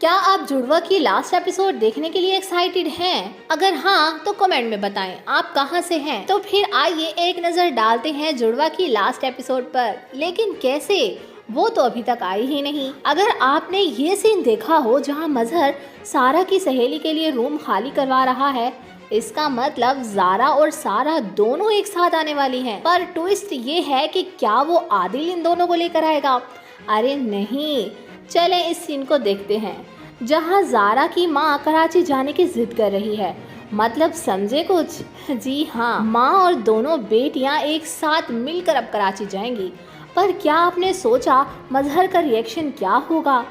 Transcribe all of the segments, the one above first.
क्या आप जुड़वा की लास्ट एपिसोड देखने के लिए एक्साइटेड हैं? अगर हाँ तो कमेंट में बताएं आप कहां से हैं। तो फिर आइए एक नज़र डालते हैं जुड़वा की लास्ट एपिसोड पर। लेकिन कैसे, वो तो अभी तक आई ही नहीं। अगर आपने ये सीन देखा हो जहां मजहर सारा की सहेली के लिए रूम खाली करवा रहा है, इसका मतलब ज़ारा और सारा दोनों एक साथ आने वाली हैं। पर ट्विस्ट ये है कि क्या वो आदिल इन दोनों को लेकर आएगा? अरे नहीं, चलें इस सीन को देखते हैं जहां ज़ारा की माँ कराची जाने की जिद कर रही है। मतलब समझे कुछ? जी हाँ, माँ और दोनों बेटियां एक साथ मिलकर अब कराची जाएंगी। पर क्या आपने सोचा मजहर का रिएक्शन क्या होगा?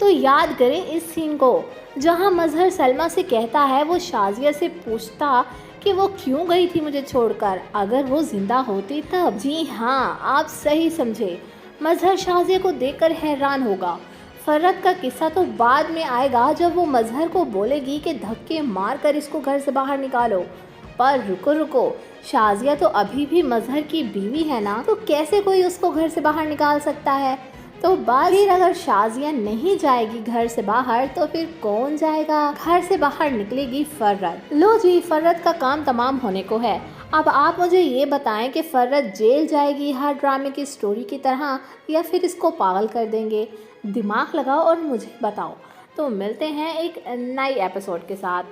तो याद करें इस सीन को जहां मजहर सलमा से कहता है वो शाजिया से पूछता कि वो क्यों गई थी मुझे छोड़कर, अगर वो जिंदा होती तब। जी हाँ, आप सही समझे। मजहर शाजिया को देखकर हैरान होगा। फर्रत का किस्सा तो बाद में आएगा जब वो मजहर को बोलेगी कि धक्के मार कर इसको घर से बाहर निकालो। पर रुको रुको, शाजिया तो अभी भी मजहर की बीवी है ना, तो कैसे कोई उसको घर से बाहर निकाल सकता है? तो बात फिर अगर शाजिया नहीं जाएगी घर से बाहर तो फिर कौन जाएगा? घर से बाहर निकलेगी फर्रत। लो जी, फर्रत का काम तमाम होने को है। अब आप मुझे ये बताएं कि फर्रत जेल जाएगी हर ड्रामे की स्टोरी की तरह, या फिर इसको पागल कर देंगे? दिमाग लगाओ और मुझे बताओ। तो मिलते हैं एक नई एपिसोड के साथ।